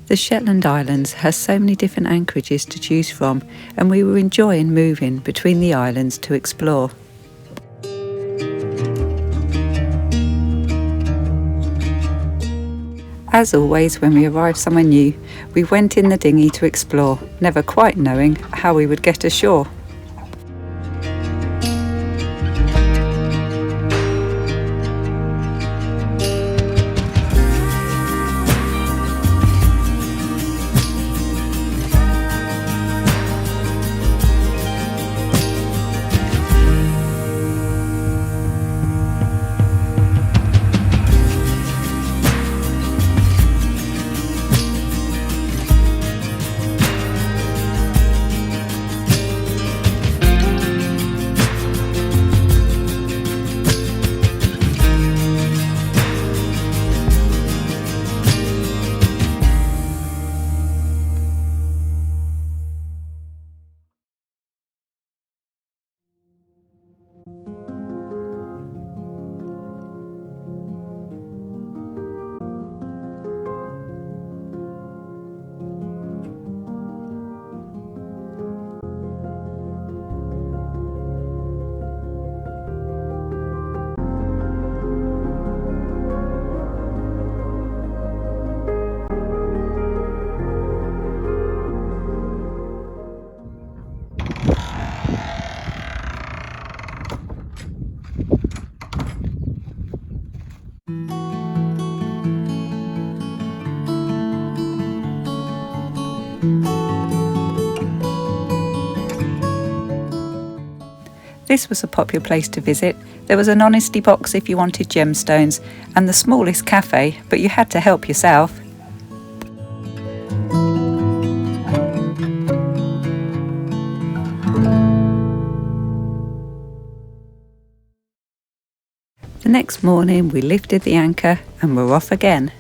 The Shetland Islands has so many different anchorages to choose from, and we were enjoying moving between the islands to explore. As always, when we arrived somewhere new, we went in the dinghy to explore, never quite knowing how we would get ashore. This was a popular place to visit. There was an honesty box if you wanted gemstones, and the smallest cafe, but you had to help yourself. The next morning we lifted the anchor and were off again.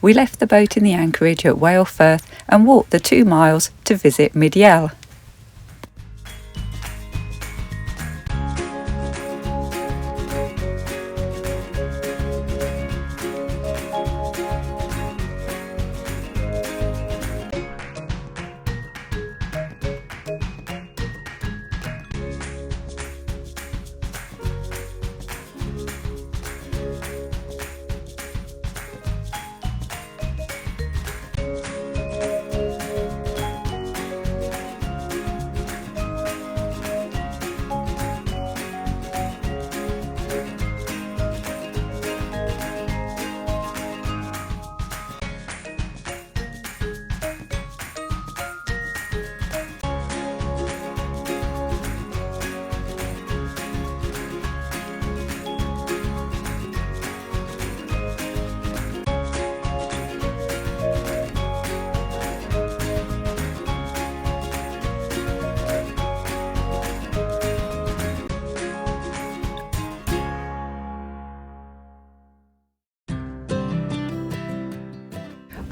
We left the boat in the anchorage at Whale Firth and walked the 2 miles to visit Midyell.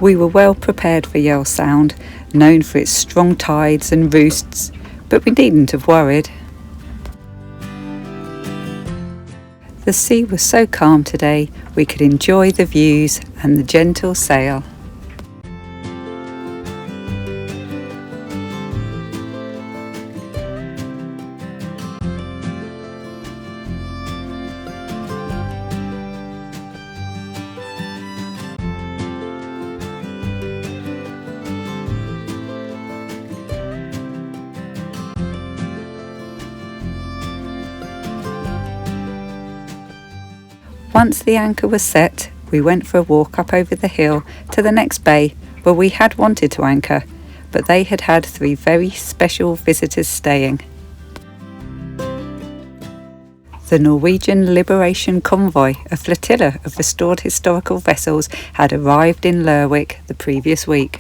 We were well prepared for Yell Sound, known for its strong tides and roosts, but we needn't have worried. The sea was so calm today, we could enjoy the views and the gentle sail. Once the anchor was set, we went for a walk up over the hill to the next bay where we had wanted to anchor, but they had had 3 very special visitors staying. The Norwegian Liberation Convoy, a flotilla of restored historical vessels, had arrived in Lerwick the previous week.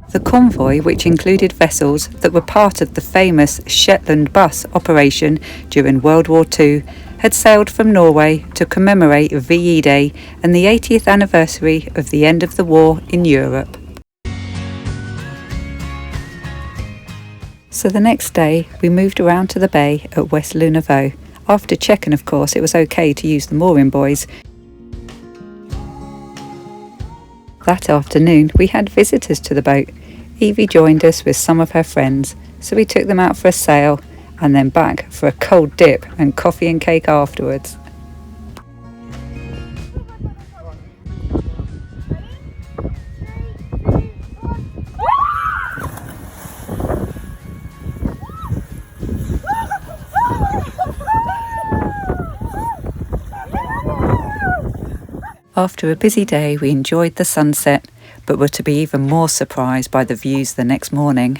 The convoy, which included vessels that were part of the famous Shetland bus operation during World War II, had sailed from Norway to commemorate VE Day and the 80th anniversary of the end of the war in Europe. So the next day we moved around to the bay at West Lunavo, after checking of course it was okay to use the mooring buoys. That afternoon we had visitors to the boat. Evie joined us with some of her friends, so we took them out for a sail and then back for a cold dip and coffee and cake afterwards. After a busy day, we enjoyed the sunset, but were to be even more surprised by the views the next morning.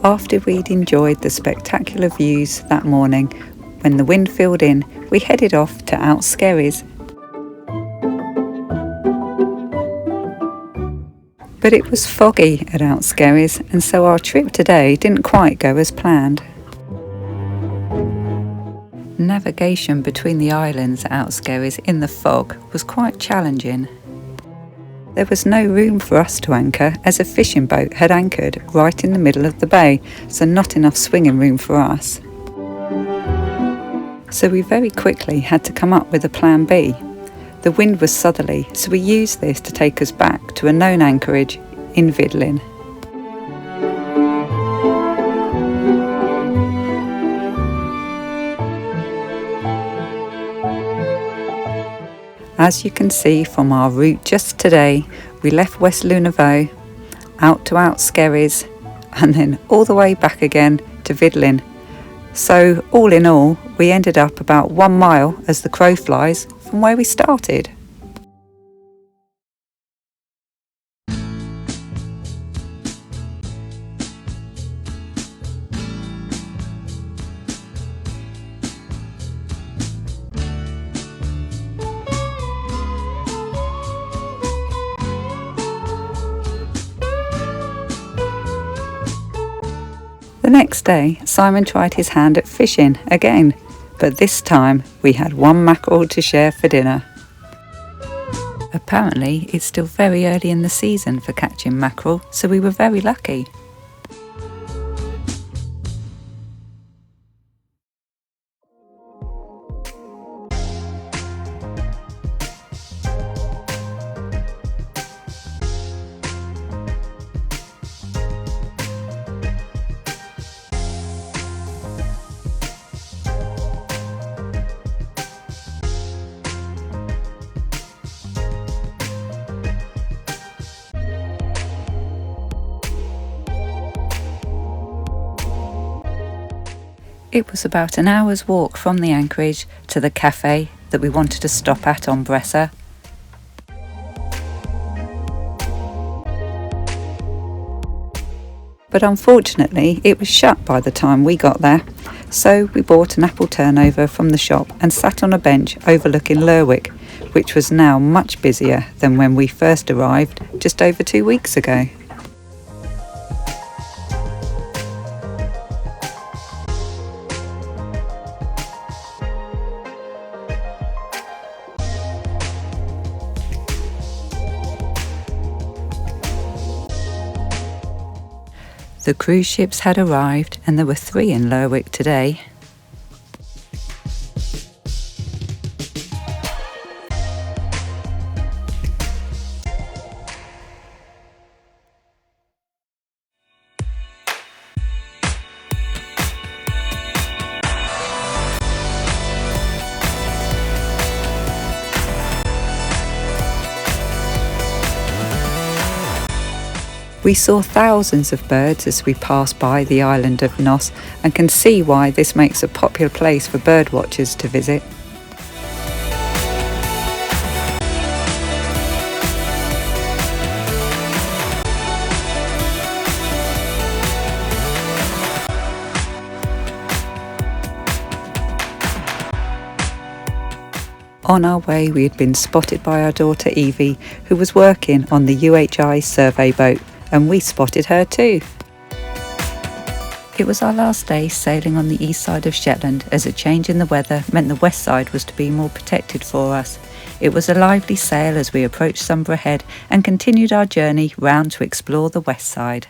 After we'd enjoyed the spectacular views that morning, when the wind filled in, we headed off to Outskerries. But it was foggy at Outskerries, and so our trip today didn't quite go as planned. Navigation between the islands at Outskerries in the fog was quite challenging. There was no room for us to anchor, as a fishing boat had anchored right in the middle of the bay, so not enough swinging room for us. So we very quickly had to come up with a plan B. The wind was southerly, so we used this to take us back to a known anchorage in Vidlin. As you can see from our route just today, we left West Lunavo, out to Outskerries, and then all the way back again to Vidlin. So all in all, we ended up about 1 mile as the crow flies from where we started. The next day, Simon tried his hand at fishing again, but this time we had 1 mackerel to share for dinner. Apparently, it's still very early in the season for catching mackerel, so we were very lucky. It was about an hour's walk from the anchorage to the cafe that we wanted to stop at on Bresser. But unfortunately it was shut by the time we got there, so we bought an apple turnover from the shop and sat on a bench overlooking Lerwick, which was now much busier than when we first arrived just over 2 weeks ago. The cruise ships had arrived and there were 3 in Lerwick today. We saw thousands of birds as we passed by the island of Nos and can see why this makes a popular place for bird watchers to visit. On our way we had been spotted by our daughter Evie, who was working on the UHI survey boat, and we spotted her too. It was our last day sailing on the east side of Shetland, as a change in the weather meant the west side was to be more protected for us. It was a lively sail as we approached Sunborough Head and continued our journey round to explore the west side.